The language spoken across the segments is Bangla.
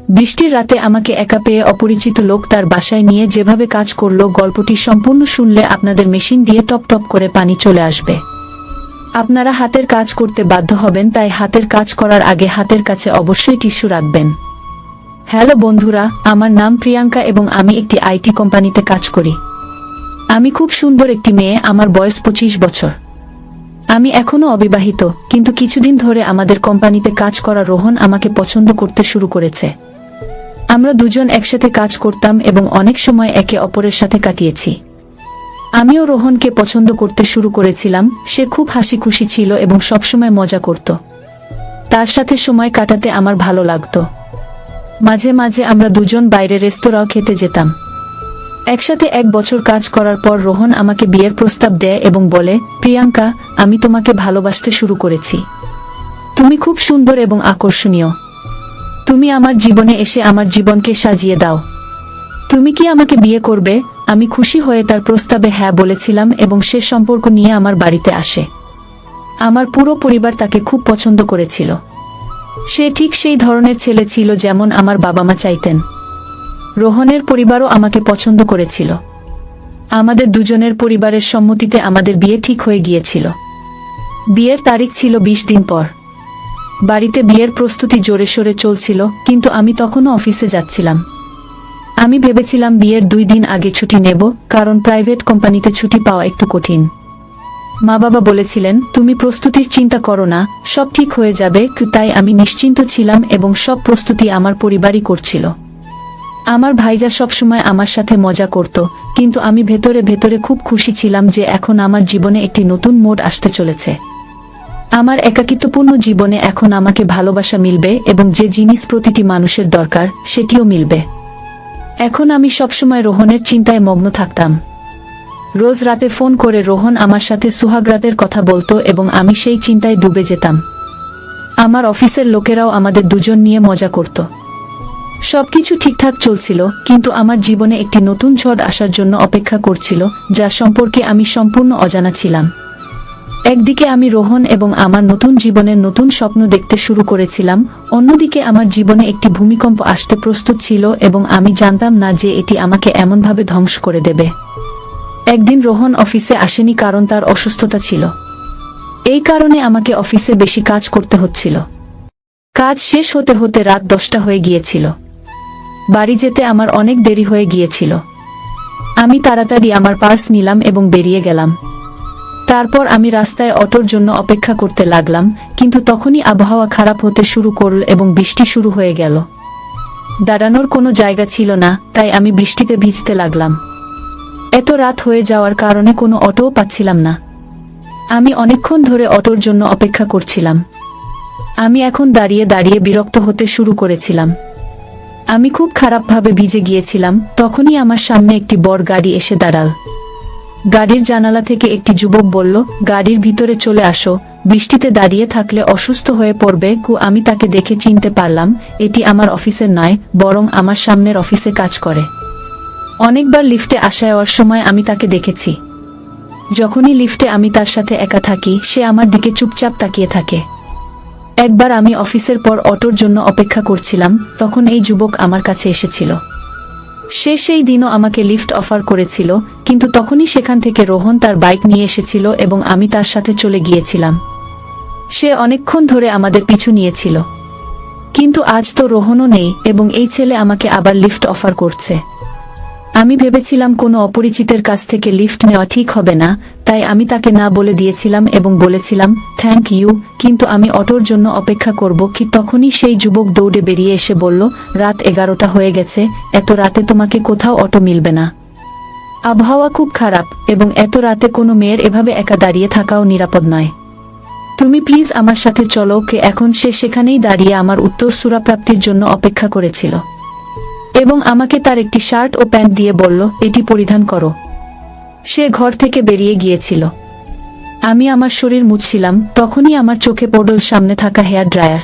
বৃষ্টির রাতে আমাকে একা পেয়ে অপরিচিত লোক তার বাসায় নিয়ে যেভাবে কাজ করলো, গল্পটি সম্পূর্ণ শুনলে আপনাদের মেশিন দিয়ে টপ টপ করে পানি চলে আসবে। আপনারা হাতের কাজ করতে বাধ্য হবেন, তাই হাতের কাজ করার আগে হাতের কাছে অবশ্যই টিস্যু রাখবেন। হ্যালো বন্ধুরা, আমার নাম প্রিয়াঙ্কা এবং আমি একটি আইটি কোম্পানিতে কাজ করি। আমি খুব সুন্দর একটি মেয়ে, আমার বয়স 25 বছর। আমি এখনো অবিবাহিত, কিন্তু কিছুদিন ধরে আমাদের কোম্পানিতে কাজ করা রোহন আমাকে পছন্দ করতে শুরু করেছে। আমরা দুজন একসাথে কাজ করতাম এবং অনেক সময় একে অপরের সাথে কাটিয়েছি। আমিও রোহনকে পছন্দ করতে শুরু করেছিলাম। সে খুব হাসি খুশি ছিল এবং সবসময় মজা করত। তার সাথে সময় কাটাতে আমার ভালো লাগতো। মাঝে মাঝে আমরা দুজন বাইরে রেস্তোরাঁও খেতে যেতাম। একসাথে 1 বছর কাজ করার পর রোহন আমাকে বিয়ের প্রস্তাব দেয় এবং বলে, প্রিয়াঙ্কা, আমি তোমাকে ভালোবাসতে শুরু করেছি। তুমি খুব সুন্দর এবং আকর্ষণীয়। তুমি আমার জীবনে এসে আমার জীবনকে সাজিয়ে দাও। তুমি কি আমাকে বিয়ে করবে? আমি খুশি হয়ে তার প্রস্তাবে হ্যাঁ বলেছিলাম এবং সে সম্পর্ক নিয়ে আমার বাড়িতে আসে। আমার পুরো পরিবার তাকে খুব পছন্দ করেছিল। সে ঠিক সেই ধরনের ছেলে ছিল যেমন আমার বাবা মা চাইতেন। রোহনের পরিবারও আমাকে পছন্দ করেছিল। আমাদের দুজনের পরিবারের সম্মতিতে আমাদের বিয়ে ঠিক হয়ে গিয়েছিল। বিয়ের তারিখ ছিল 20 দিন পর। বাড়িতে বিয়ের প্রস্তুতি জোরে সোরে চলছিল, কিন্তু আমি তখনও অফিসে যাচ্ছিলাম। আমি ভেবেছিলাম বিয়ের 2 দিন আগে ছুটি নেব, কারণ প্রাইভেট কোম্পানিতে ছুটি পাওয়া একটু কঠিন। মা বাবা বলেছিলেন, তুমি প্রস্তুতির চিন্তা করো না, সব ঠিক হয়ে যাবে। তাই আমি নিশ্চিন্ত ছিলাম এবং সব প্রস্তুতি আমার পরিবারই করছিল। আমার ভাইজা সবসময় আমার সাথে মজা করত, কিন্তু আমি ভেতরে ভেতরে খুব খুশি ছিলাম যে এখন আমার জীবনে একটি নতুন মোড় আসতে চলেছে। আমার একাকিত্বপূর্ণ জীবনে এখন আমাকে ভালোবাসা মিলবে এবং যে জিনিস প্রতিটি মানুষের দরকার সেটিও মিলবে। এখন আমি সবসময় রোহনের চিন্তায় মগ্ন থাকতাম। রোজ রাতে ফোন করে রোহন আমার সাথে সুহাগরাতের কথা বলতো এবং আমি সেই চিন্তায় ডুবে যেতাম। আমার অফিসের লোকেরাও আমাদের দুজন নিয়ে মজা করত। সবকিছু ঠিকঠাক চলছিল, কিন্তু আমার জীবনে একটি নতুন ঝড় আসার জন্য অপেক্ষা করছিল, যা সম্পর্কে আমি সম্পূর্ণ অজানা ছিলাম। একদিকে আমি রোহন এবং আমার নতুন জীবনের নতুন স্বপ্ন দেখতে শুরু করেছিলাম, অন্যদিকে আমার জীবনে একটি ভূমিকম্প আসতে প্রস্তুত ছিল এবং আমি জানতাম না যে এটি আমাকে এমনভাবে ধ্বংস করে দেবে। একদিন রোহন অফিসে আসেনি কারণ তার অসুস্থতা ছিল। এই কারণে আমাকে অফিসে বেশি কাজ করতে হচ্ছিল। কাজ শেষ হতে হতে রাত 10টা হয়ে গিয়েছিল। বাড়ি যেতে আমার অনেক দেরি হয়ে গিয়েছিল। আমি তাড়াতাড়ি আমার পার্স নিলাম এবং বেরিয়ে গেলাম। তারপর আমি রাস্তায় অটোর জন্য অপেক্ষা করতে লাগলাম, কিন্তু তখনই আবহাওয়া খারাপ হতে শুরু করল এবং বৃষ্টি শুরু হয়ে গেল। দাঁড়ানোর কোনো জায়গা ছিল না, তাই আমি বৃষ্টিতে ভিজতে লাগলাম। এত রাত হয়ে যাওয়ার কারণে কোনো অটোও পাচ্ছিলাম না। আমি অনেকক্ষণ ধরে অটোর জন্য অপেক্ষা করছিলাম। আমি এখন দাঁড়িয়ে দাঁড়িয়ে বিরক্ত হতে শুরু করেছিলাম। আমি খুব খারাপভাবে ভিজে গিয়েছিলাম। তখনই আমার সামনে একটি বড় গাড়ি এসে দাঁড়াল। গাড়ির জানালা থেকে একটি যুবক বলল, গাড়ির ভিতরে চলে আসো, বৃষ্টিতে দাঁড়িয়ে থাকলে অসুস্থ হয়ে পড়বে। আমি তাকে দেখে চিনতে পারলাম, এটি আমার অফিসের নয়, বরং আমার সামনের অফিসে কাজ করে। অনেকবার লিফটে আসা যাওয়ার সময় আমি তাকে দেখেছি। যখনই লিফটে আমি তার সাথে একা থাকি, সে আমার দিকে চুপচাপ তাকিয়ে থাকে। একবার আমি অফিসের পর অটোর জন্য অপেক্ষা করছিলাম, তখন এই যুবক আমার কাছে এসেছিল। সে সেই দিনও আমাকে লিফট অফার করেছিল, কিন্তু তখনই সেখান থেকে রোহন তার বাইক নিয়ে এসেছিল এবং আমি তার সাথে চলে গিয়েছিলাম। সে অনেকক্ষণ ধরে আমাদের পিছু নিয়েছিল, কিন্তু আজ তো রোহনও নেই এবং এই ছেলে আমাকে আবার লিফট অফার করছে। আমি ভেবেছিলাম কোনো অপরিচিতের কাছ থেকে লিফট নেওয়া ঠিক হবে না, তাই আমি তাকে না বলে দিয়েছিলাম এবং বলেছিলাম, থ্যাংক ইউ, কিন্তু আমি অটোর জন্য অপেক্ষা করব। তখনই সেই যুবক দৌড়ে বেরিয়ে এসে বলল, রাত 11টা হয়ে গেছে, এত রাতে তোমাকে কোথাও অটো মিলবে না। আবহাওয়া খুব খারাপ এবং এত রাতে কোনো মেয়ের এভাবে একা দাঁড়িয়ে থাকাও নিরাপদ নয়। তুমি প্লিজ আমার সাথে চলো। এখন সে সেখানেই দাঁড়িয়ে আমার উত্তর সুরাপ্রাপ্তির জন্য অপেক্ষা করেছিল এবং আমাকে তার একটি শার্ট ও প্যান্ট দিয়ে বলল, এটি পরিধান করো। সে ঘর থেকে বেরিয়ে গিয়েছিল। আমি আমার শরীর মুছছিলাম, তখনই আমার চোখে পড়ল সামনে থাকা হেয়ার ড্রায়ার।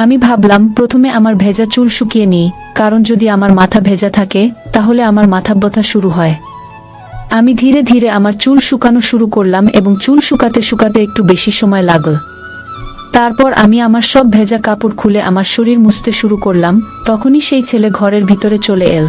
আমি ভাবলাম প্রথমে আমার ভেজা চুল শুকিয়ে নিই, কারণ যদি আমার মাথা ভেজা থাকে তাহলে আমার মাথা ব্যথা শুরু হয়। আমি ধীরে ধীরে আমার চুল শুকানো শুরু করলাম এবং চুল শুকাতে শুকাতে একটু বেশি সময় লাগল। তারপর আমি আমার সব ভেজা কাপড় খুলে আমার শরীর মুছতে শুরু করলাম। তখনই সেই ছেলে ঘরের ভিতরে চলে এল।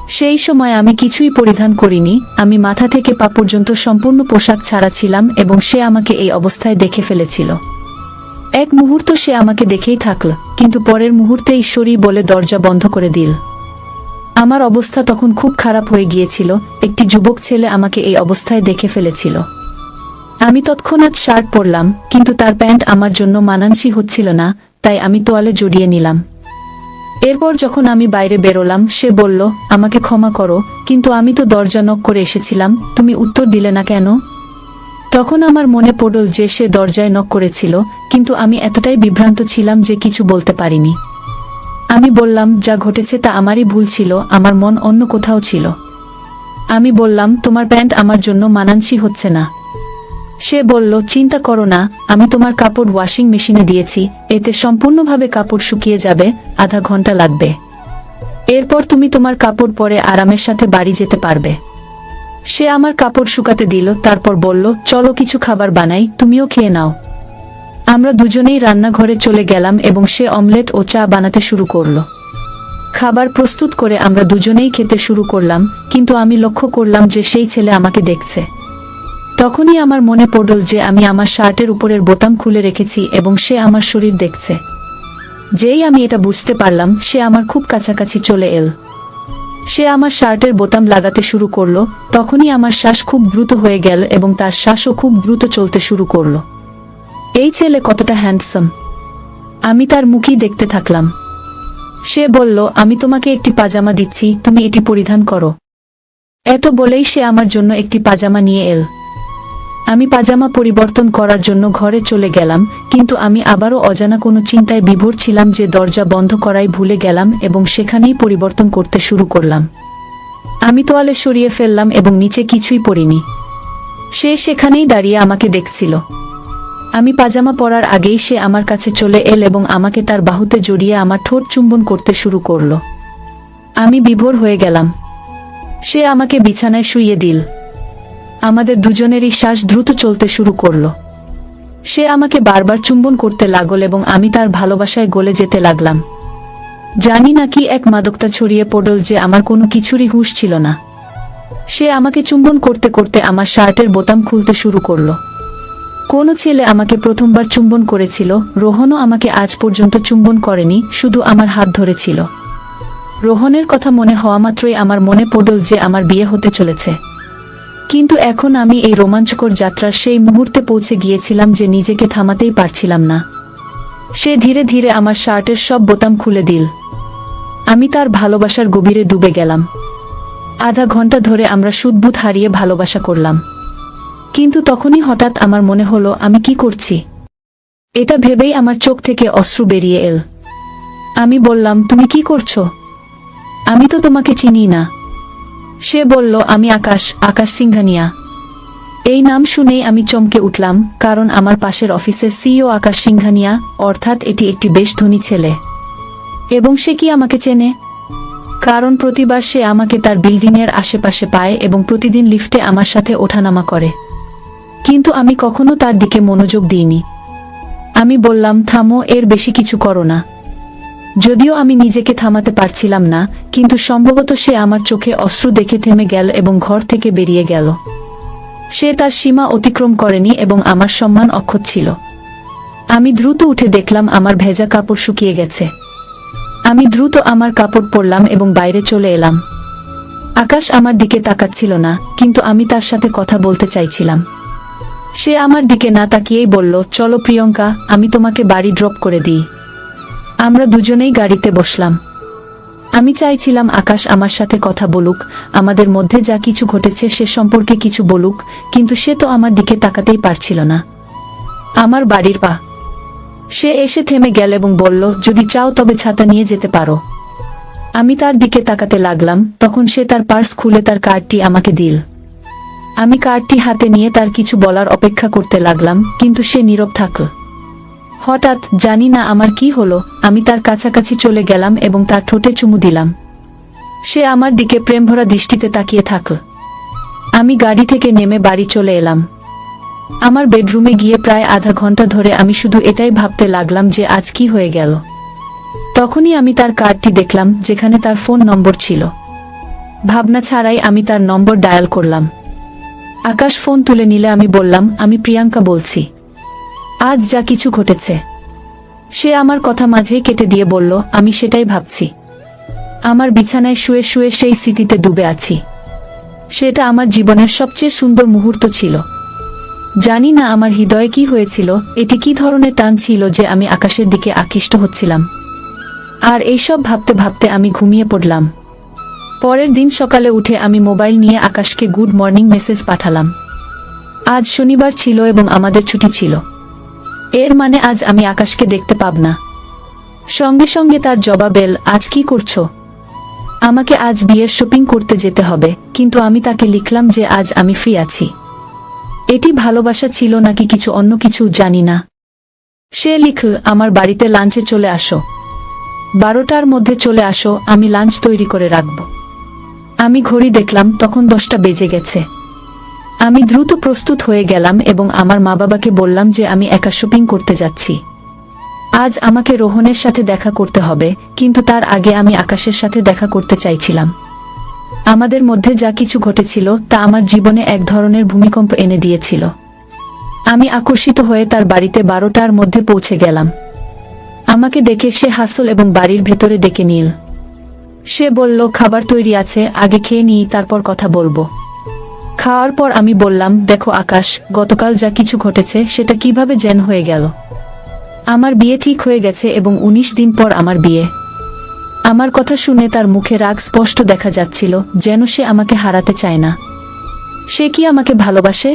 সেই সময় আমি কিছুই পরিধান করিনি, আমি মাথা থেকে পা পর্যন্ত সম্পূর্ণ পোশাক ছাড়া ছিলাম এবং সে আমাকে এই অবস্থায় দেখে ফেলেছিল। এক মুহূর্ত সে আমাকে দেখেই থাকল, কিন্তু পরের মুহূর্তে ঈশ্বরী বলে দরজা বন্ধ করে দিল। আমার অবস্থা তখন খুব খারাপ হয়ে গিয়েছিল। একটি যুবক ছেলে আমাকে এই অবস্থায় দেখে ফেলেছিল। আমি তৎক্ষণাৎ শার্ট পরলাম, কিন্তু তার প্যান্ট আমার জন্য মানানসই হচ্ছিল না, তাই আমি তোয়ালে জড়িয়ে নিলাম। এরপর যখন আমি বাইরে বেরোলাম, সে বলল, আমাকে ক্ষমা করো, কিন্তু আমি তো দরজা নক করে এসেছিলাম, তুমি উত্তর দিলে না কেন? তখন আমার মনে পড়ল যে সে দরজায় নক করেছিল, কিন্তু আমি এতটাই বিভ্রান্ত ছিলাম যে কিছু বলতে পারিনি। আমি বললাম, যা ঘটেছে তা আমারই ভুল ছিল, আমার মন অন্য কোথাও ছিল। আমি বললাম, তোমার প্যান্ট আমার জন্য মানানসই হচ্ছে না। সে বলল, চিন্তা করো না, আমি তোমার কাপড় ওয়াশিং মেশিনে দিয়েছি, এতে সম্পূর্ণভাবে কাপড় শুকিয়ে যাবে, আধা ঘন্টা লাগবে। এরপর তুমি তোমার কাপড় পরে আরামের সাথে বাড়ি যেতে পারবে। সে আমার কাপড় শুকাতে দিল, তারপর বলল, চলো কিছু খাবার বানাই, তুমিও খেয়ে নাও। আমরা দুজনেই রান্নাঘরে চলে গেলাম এবং সে অমলেট ও চা বানাতে শুরু করলো। খাবার প্রস্তুত করে আমরা দুজনেই খেতে শুরু করলাম, কিন্তু আমি লক্ষ্য করলাম যে সেই ছেলে আমাকে দেখছে। তখনই আমার মনে পড়ল যে আমি আমার শার্টের উপরের বোতাম খুলে রেখেছি এবং সে আমার শরীর দেখছে। যেই আমি এটা বুঝতে পারলাম, সে আমার খুব কাছাকাছি চলে এল। সে আমার শার্টের বোতাম লাগাতে শুরু করলো। তখনই আমার শ্বাস খুব দ্রুত হয়ে গেল এবং তার শ্বাসও খুব দ্রুত চলতে শুরু করলো। এই ছেলে কতটা হ্যান্ডসাম! আমি তার মুখই দেখতে থাকলাম। সে বলল, আমি তোমাকে একটি পাজামা দিচ্ছি, তুমি এটি পরিধান করো। এত বলেই সে আমার জন্য একটি পাজামা নিয়ে এল। আমি পাজামা পরিবর্তন করার জন্য ঘরে চলে গেলাম, কিন্তু আমি আবারও অজানা কোনো চিন্তায় বিভোর ছিলাম যে দরজা বন্ধ করাই ভুলে গেলাম এবং সেখানেই পরিবর্তন করতে শুরু করলাম। আমি তোয়ালে সরিয়ে ফেললাম এবং নিচে কিছুই পরিনি। সে সেখানেই দাঁড়িয়ে আমাকে দেখছিল। আমি পাজামা পরার আগেই সে আমার কাছে চলে এল এবং আমাকে তার বাহুতে জড়িয়ে আমার ঠোঁট চুম্বন করতে শুরু করল। আমি বিভোর হয়ে গেলাম। সে আমাকে বিছানায় শুইয়ে দিল। আমাদের দুজনেরই শ্বাস দ্রুত চলতে শুরু করলো। সে আমাকে বারবার চুম্বন করতে লাগল এবং আমি তার ভালোবাসায় গলে যেতে লাগলাম। জানি না কি এক মাদকতা ছড়িয়ে পড়ল যে আমার কোনো কিছুরই হুঁশ ছিল না। সে আমাকে চুম্বন করতে করতে আমার শার্টের বোতাম খুলতে শুরু করলো। কোনো ছেলে আমাকে প্রথমবার চুম্বন করেছিল, রোহনও আমাকে আজ পর্যন্ত চুম্বন করেনি, শুধু আমার হাত ধরেছিল। রোহনের কথা মনে হওয়া মাত্রই আমার মনে পড়ল যে আমার বিয়ে হতে চলেছে। কিন্তু এখন আমি এই রোমাঞ্চকর যাত্রার সেই মুহূর্তে পৌঁছে গিয়েছিলাম যে নিজেকে থামাতেই পারছিলাম না। সে ধীরে ধীরে আমার শার্টের সব বোতাম খুলে দিল। আমি তার ভালোবাসার গভীরে ডুবে গেলাম। আধা ঘন্টা ধরে আমরা সুদবুদ হারিয়ে ভালোবাসা করলাম। কিন্তু তখনই হঠাৎ আমার মনে হলো, আমি কি করছি? এটা ভেবেই আমার চোখ থেকে অশ্রু বেরিয়ে এল। আমি বললাম, তুমি কি করছো? আমি তো তোমাকে চিনি না। সে বলল, আমি আকাশ সিংঘানিয়া। এই নাম শুনেই আমি চমকে উঠলাম, কারণ আমার পাশের অফিসের সিইও আকাশ সিংঘানিয়া, অর্থাৎ এটি একটি বেশ ধনী ছেলে। এবং সে কি আমাকে চেনে? কারণ প্রতিবার সে আমাকে তার বিল্ডিংয়ের আশেপাশে পায় এবং প্রতিদিন লিফটে আমার সাথে ওঠানামা করে। কিন্তু আমি কখনো তার দিকে মনোযোগ দিইনি। আমি বললাম, থামো, এর বেশি কিছু করো না। যদিও আমি নিজেকে থামাতে পারছিলাম না, কিন্তু সম্ভবত সে আমার চোখে অশ্রু দেখে থেমে গেল এবং ঘর থেকে বেরিয়ে গেল। সে তার সীমা অতিক্রম করেনি এবং আমার সম্মান অক্ষত ছিল। আমি দ্রুত উঠে দেখলাম আমার ভেজা কাপড় শুকিয়ে গেছে। আমি দ্রুত আমার কাপড় পরলাম এবং বাইরে চলে এলাম। আকাশ আমার দিকে তাকাচ্ছিল না, কিন্তু আমি তার সাথে কথা বলতে চাইছিলাম। সে আমার দিকে না তাকিয়েই বলল, চলো প্রিয়ঙ্কা, আমি তোমাকে বাড়ি ড্রপ করে দিই। আমরা দুজনেই গাড়িতে বসলাম। আমি চাইছিলাম আকাশ আমার সাথে কথা বলুক, আমাদের মধ্যে যা কিছু ঘটেছে সে সম্পর্কে কিছু বলুক, কিন্তু সে তো আমার দিকে তাকাতেই পারছিল না। আমার বাড়ির পা। সে এসে থেমে গেল এবং বলল, যদি চাও তবে ছাতা নিয়ে যেতে পারো। আমি তার দিকে তাকাতে লাগলাম, তখন সে তার পার্স খুলে তার কার্ডটি আমাকে দিল। আমি কার্ডটি হাতে নিয়ে তার কিছু বলার অপেক্ষা করতে লাগলাম, কিন্তু সে নীরব থাকল। হঠাৎ, জানি না আমার কি হলো, আমি তার কাছাকাছি চলে গেলাম এবং তার ঠোঁটে চুমু দিলাম। সে আমার দিকে প্রেমভরা দৃষ্টিতে তাকিয়ে থাকল। আমি গাড়ি থেকে নেমে বাড়ি চলে এলাম। আমার বেডরুমে গিয়ে প্রায় আধা ঘন্টা ধরে আমি শুধু এটাই ভাবতে লাগলাম যে আজ কি হয়ে গেল। তখনই আমি তার কার্ডটি দেখলাম যেখানে তার ফোন নম্বর ছিল। ভাবনা ছাড়াই আমি তার নম্বর ডায়াল করলাম। আকাশ ফোন তুলে নিলে আমি বললাম, আমি প্রিয়াঙ্কা বলছি। আজ যা কিছু ঘটেছে। সে আমার কথা মাঝেই কেটে দিয়ে বলল, আমি সেটাই ভাবছি। আমার বিছানায় শুয়ে শুয়ে সেই স্মৃতিতে ডুবে আছি। সেটা আমার জীবনের সবচেয়ে সুন্দর মুহূর্ত ছিল। জানি না আমার হৃদয়ে কি হয়েছিল, এটি কি ধরনের টান ছিল যে আমি আকাশের দিকে আকৃষ্ট হচ্ছিলাম। আর এইসব ভাবতে ভাবতে আমি ঘুমিয়ে পড়লাম। পরের দিন সকালে উঠে আমি মোবাইল নিয়ে আকাশকে গুড মর্নিং মেসেজ পাঠালাম। আজ শনিবার ছিল এবং আমাদের ছুটি ছিল। এর মানে আজ আমি আকাশকে দেখতে পাব না। সঙ্গে সঙ্গে তার জবাব এল, আজ কি করছো? আমাকে আজ বিয়ের শপিং করতে যেতে হবে, কিন্তু আমি তাকে লিখলাম যে আজ আমি ফ্রি আছি। এটি ভালোবাসা ছিল নাকি কিছু অন্য কিছু জানি না। সে লিখল, আমার বাড়িতে লাঞ্চে চলে আসো। 12টার মধ্যে চলে আসো, আমি লাঞ্চ তৈরি করে রাখব। আমি ঘড়ি দেখলাম, তখন 10টা বেজে গেছে। আমি দ্রুত প্রস্তুত হয়ে গেলাম এবং আমার মা বাবাকে বললাম যে আমি একা শপিং করতে যাচ্ছি। আজ আমাকে রোহনের সাথে দেখা করতে হবে, কিন্তু তার আগে আমি আকাশের সাথে দেখা করতে চাইছিলাম। আমাদের মধ্যে যা কিছু ঘটেছিল তা আমার জীবনে এক ধরনের ভূমিকম্প এনে দিয়েছিল। আমি আকর্ষিত হয়ে তার বাড়িতে 12টার মধ্যে পৌঁছে গেলাম। আমাকে দেখে সে হাসল এবং বাড়ির ভেতরে ডেকে নিল। সে বলল, খাবার তৈরি আছে, আগে খেয়ে নিই, তারপর কথা বলবো। খাওয়ার পর আমি বললাম, দেখো আকাশ, গতকাল যা কিছু ঘটেছে সেটা কিভাবে যেন হয়ে গেল। আমার বিয়ে ঠিক হয়ে গেছে এবং 19 দিন পর আমার বিয়ে। আমার কথা শুনে তার মুখে রাগ স্পষ্ট দেখা যাচ্ছিল, যেন সে আমাকে হারাতে চায় না। সে কি আমাকে ভালোবাসে?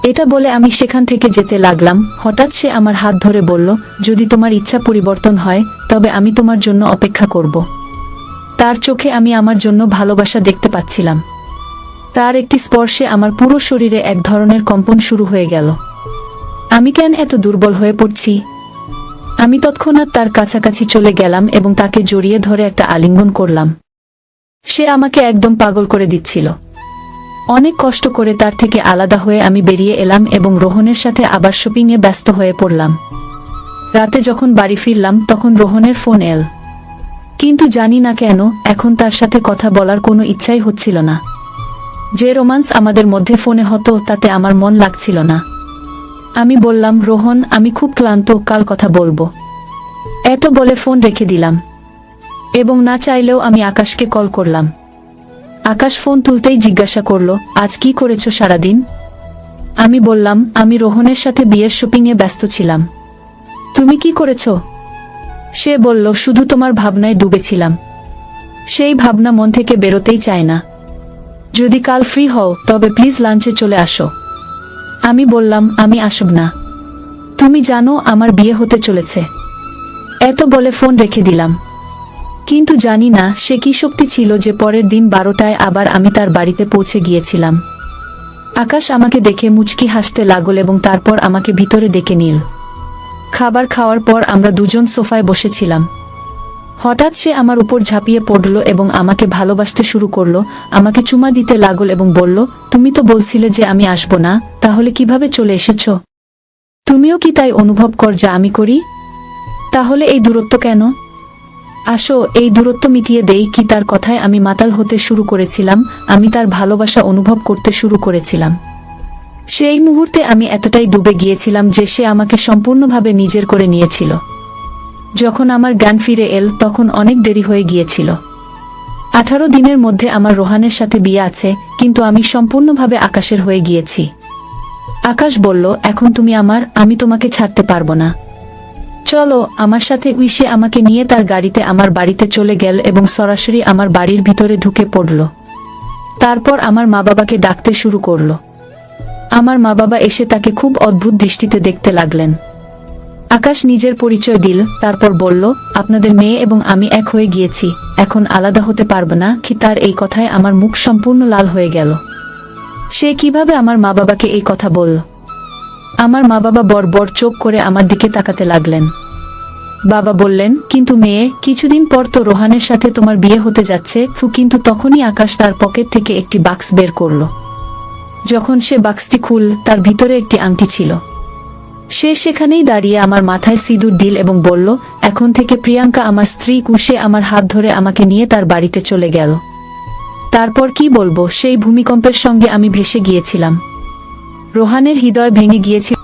এটা বলে আমি সেখান থেকে যেতে লাগলাম। হঠাৎ সে আমার হাত ধরে বলল, যদি তোমার ইচ্ছা পরিবর্তন হয় তবে আমি তোমার জন্য অপেক্ষা করব। তার চোখে আমি আমার জন্য ভালোবাসা দেখতে পাচ্ছিলাম। তার একটি স্পর্শে আমার পুরো শরীরে এক ধরনের কম্পন শুরু হয়ে গেল। আমি কেন এত দুর্বল হয়ে পড়ছি? আমি তৎক্ষণাৎ তার কাছাকাছি চলে গেলাম এবং তাকে জড়িয়ে ধরে একটা আলিঙ্গন করলাম। সে আমাকে একদম পাগল করে দিচ্ছিল। অনেক কষ্ট করে তার থেকে আলাদা হয়ে আমি বেরিয়ে এলাম এবং রোহনের সাথে আবার শপিংয়ে ব্যস্ত হয়ে পড়লাম। রাতে যখন বাড়ি ফিরলাম তখন রোহনের ফোন এল, কিন্তু জানি না কেন এখন তার সাথে কথা বলার কোনো ইচ্ছাই হচ্ছিল না। যে রোমান্স আমাদের মধ্যে ফোনে হতো তাতে আমার মন লাগছিল না। আমি বললাম, রোহন, আমি খুব ক্লান্ত, কাল কথা বলবো। এত বলে ফোন রেখে দিলাম এবং না চাইলেও আমি আকাশকে কল করলাম। আকাশ ফোন তুলতেই জিজ্ঞাসা করলো, আজ কি করেছো সারাদিন? আমি বললাম, আমি রোহনের সাথে বিয়ের শপিংয়ে ব্যস্ত ছিলাম। তুমি কি করেছো? সে বলল, শুধু তোমার ভাবনায় ডুবেছিলাম। সেই ভাবনা মন থেকে বেরোতেই চায় না। যদি কাল ফ্রি হও তবে প্লিজ লাঞ্চে চলে আসো। আমি বললাম, আমি আসব না। তুমি জানো আমার বিয়ে হতে চলেছে। এত বলে ফোন রেখে দিলাম। কিন্তু জানি না সে কি শক্তি ছিল যে পরের দিন 12টায় আবার আমি তার বাড়িতে পৌঁছে গিয়েছিলাম। আকাশ আমাকে দেখে মুচকি হাসতে লাগল এবং তারপর আমাকে ভিতরে ডেকে নিল। খাবার খাওয়ার পর আমরা দুজন সোফায় বসেছিলাম। হঠাৎ সে আমার উপর ঝাঁপিয়ে পড়ল এবং আমাকে ভালোবাসতে শুরু করলো। আমাকে চুমা দিতে লাগল এবং বলল, তুমি তো বলছিলে যে আমি আসব না, তাহলে কিভাবে চলে এসেছো? তুমিও কি তাই অনুভব কর যা আমি করি? তাহলে এই দূরত্ব কেন? আসো, এই দূরত্ব মিটিয়ে দেই কি? তার কথায় আমি মাতাল হতে শুরু করেছিলাম। আমি তার ভালোবাসা অনুভব করতে শুরু করেছিলাম। সেই মুহূর্তে আমি এতটাই ডুবে গিয়েছিলাম যে সে আমাকে সম্পূর্ণভাবে নিজের করে নিয়েছিল। যখন আমার জ্ঞান ফিরে এল তখন অনেক দেরি হয়ে গিয়েছিল। 18 দিনের মধ্যে আমার রোহানের সাথে বিয়ে আছে, কিন্তু আমি সম্পূর্ণভাবে আকাশের হয়ে গিয়েছি। আকাশ বলল, এখন তুমি আমার, আমি তোমাকে ছাড়তে পারবো না। চলো আমার সাথে। উইসে আমাকে নিয়ে তার গাড়িতে আমার বাড়িতে চলে গেল এবং সরাসরি আমার বাড়ির ভিতরে ঢুকে পড়ল। তারপর আমার মা বাবাকে ডাকতে শুরু করল। আমার মা বাবা এসে তাকে খুব অদ্ভুত দৃষ্টিতে দেখতে লাগলেন। আকাশ নিজের পরিচয় দিল, তারপর বলল, আপনাদের মেয়ে এবং আমি এক হয়ে গিয়েছি, এখন আলাদা হতে পারবে না কি? তার এই কথায় আমার মুখ সম্পূর্ণ লাল হয়ে গেল। সে কিভাবে আমার মা বাবাকে এই কথা বলল? আমার মা বাবা বড় চোখ করে আমার দিকে তাকাতে লাগলেন। বাবা বললেন, কিন্তু মেয়ে, কিছুদিন পর তো রোহানের সাথে তোমার বিয়ে হতে যাচ্ছে। কিন্তু তখনই আকাশ তার পকেট থেকে একটি বাক্স বের করল। যখন সে বাক্সটি খুল, তার ভিতরে একটি আংটি ছিল। সে সেখানেই দাঁড়িয়ে আমার মাথায় সিঁদুর দিল এবং বলল, এখন থেকে প্রিয়াঙ্কা আমার স্ত্রী। কুশে আমার হাত ধরে আমাকে নিয়ে তার বাড়িতে চলে গেল। তারপর কি বলবো, সেই ভূমিকম্পের সঙ্গে আমি ভেসে গিয়েছিলাম। রোহানের হৃদয় ভেঙে গিয়েছিল।